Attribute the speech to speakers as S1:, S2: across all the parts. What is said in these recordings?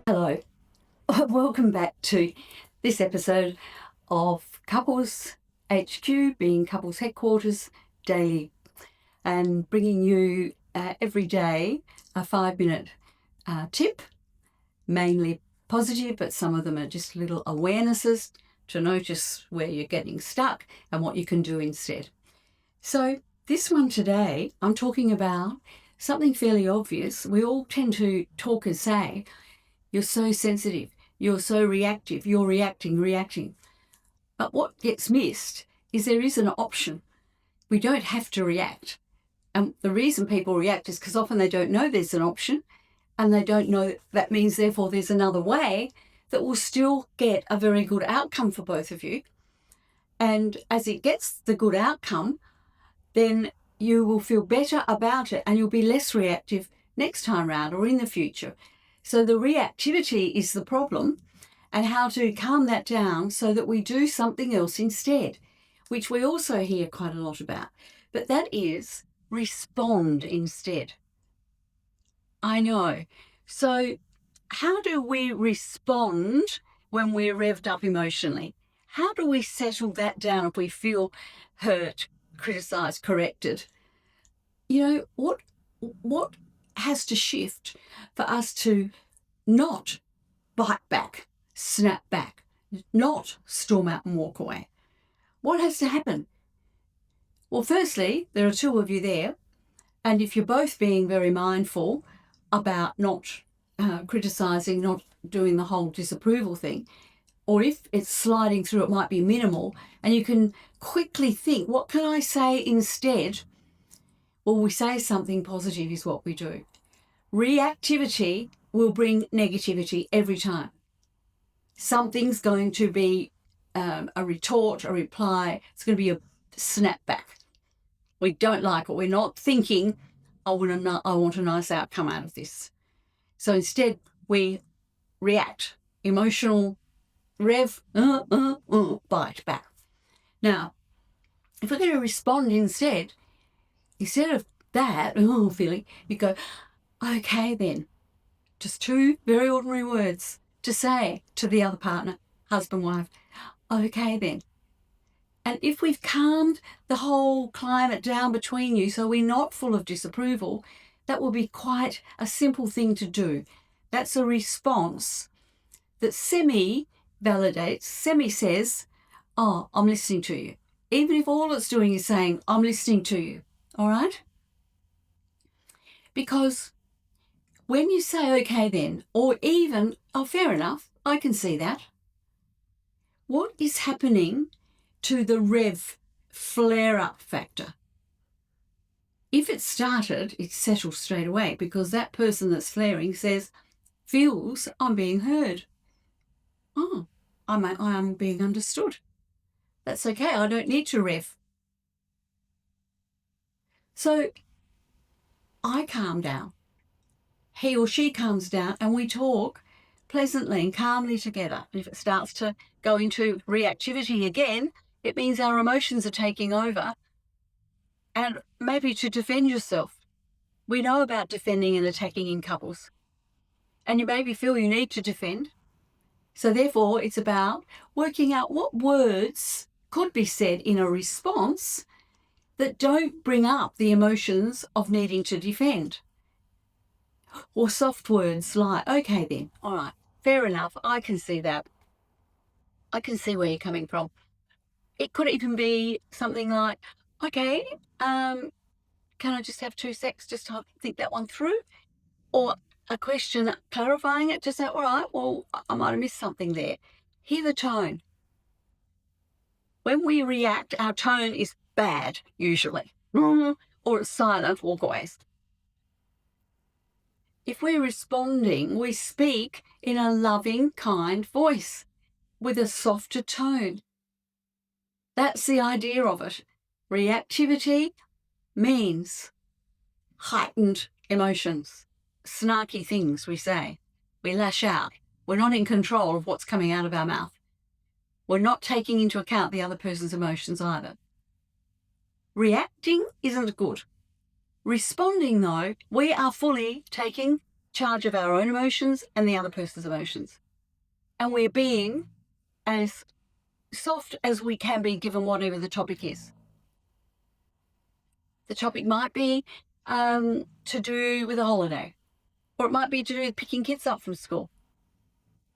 S1: Hello, welcome back to this episode of Couples HQ, being Couples Headquarters Daily, and bringing you every day a 5-minute tip, mainly positive, but some of them are just little awarenesses to notice where you're getting stuck and what you can do instead. So this one today, I'm talking about something fairly obvious. We all tend to talk and say, you're so sensitive, you're so reactive, you're reacting. But what gets missed is there is an option. We don't have to react. And the reason people react is because often they don't know there's an option, and they don't know that means therefore there's another way that will still get a very good outcome for both of you. And as it gets the good outcome, then you will feel better about it and you'll be less reactive next time round or in the future. So the reactivity is the problem, and how to calm that down so that we do something else instead, which we also hear quite a lot about. But that is respond instead. I know. So how do we respond when we're revved up emotionally? How do we settle that down if we feel hurt, criticised, corrected? You know, what has to shift for us to not bite back, snap back, not storm out and walk away? What has to happen? Well, firstly, there are two of you there, and if you're both being very mindful about not criticising, not doing the whole disapproval thing, or if it's sliding through, it might be minimal, and you can quickly think, what can I say instead? Well, we say something positive is what we do. Reactivity will bring negativity every time. Something's going to be a retort, a reply. It's going to be a snapback. We don't like it. We're not thinking, I want a nice outcome out of this. So instead, we react. Emotional rev, bite back. Now, if we're going to respond instead of that feeling, you go, okay then. Just two very ordinary words to say to the other partner, husband, wife, okay then. And if we've calmed the whole climate down between you so we're not full of disapproval, that will be quite a simple thing to do. That's a response that semi-validates, semi-says, oh, I'm listening to you. Even if all it's doing is saying, I'm listening to you, all right? Because when you say, okay then, or even, oh, fair enough, I can see that, what is happening to the rev flare-up factor? If it started, it settles straight away because that person that's flaring feels I'm being heard. Oh, I am being understood. That's okay, I don't need to rev. So I calm down. He or she calms down and we talk pleasantly and calmly together. And if it starts to go into reactivity again, it means our emotions are taking over. And maybe to defend yourself. We know about defending and attacking in couples. And you maybe feel you need to defend. So therefore, it's about working out what words could be said in a response that don't bring up the emotions of needing to defend. Or soft words like, okay then, all right, fair enough, I can see that. I can see where you're coming from. It could even be something like, okay, can I just have 2 secs just to think that one through? Or a question clarifying it, just say, all right, well, I might have missed something there. Hear the tone. When we react, our tone is bad, usually, or it's silent, walkaways. If we're responding, we speak in a loving, kind voice with a softer tone. That's the idea of it. Reactivity means heightened emotions, snarky things we say. We lash out. We're not in control of what's coming out of our mouth. We're not taking into account the other person's emotions either. Reacting isn't good. Responding, though, we are fully taking charge of our own emotions and the other person's emotions. And we're being as soft as we can be given whatever the topic is. The topic might be to do with a holiday, or it might be to do with picking kids up from school,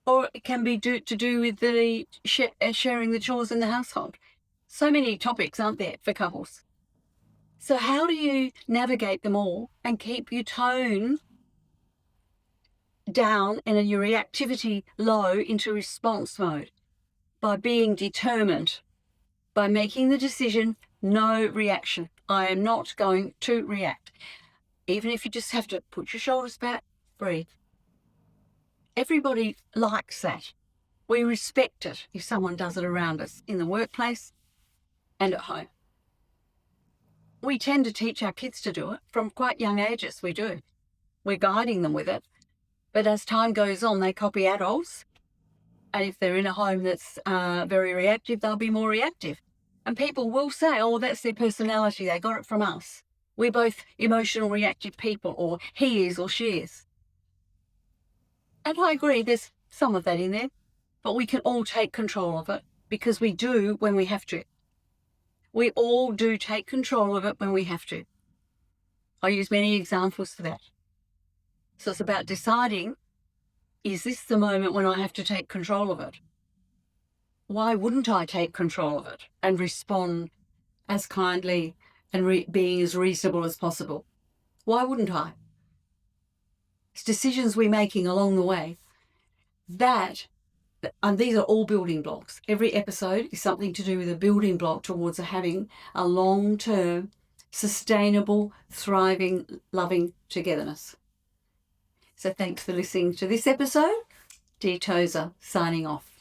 S1: or it can be to do with the sharing the chores in the household. So many topics, aren't there, for couples? So how do you navigate them all and keep your tone down and your reactivity low into response mode? By being determined, by making the decision, no reaction. I am not going to react. Even if you just have to put your shoulders back, breathe. Everybody likes that. We respect it if someone does it around us in the workplace and at home. We tend to teach our kids to do it from quite young ages. We do. We're guiding them with it. But as time goes on, they copy adults. And if they're in a home that's very reactive, they'll be more reactive. And people will say, oh, that's their personality. They got it from us. We're both emotional, reactive people, or he is or she is. And I agree, there's some of that in there. But we can all take control of it because we do when we have to. We all do take control of it when we have to. I use many examples for that. So it's about deciding, is this the moment when I have to take control of it? Why wouldn't I take control of it and respond as kindly and being as reasonable as possible? Why wouldn't I? It's decisions we're making along the way. And these are all building blocks. Every episode is something to do with a building block towards having a long-term, sustainable, thriving, loving togetherness. So thanks for listening to this episode. Dee Tozer signing off.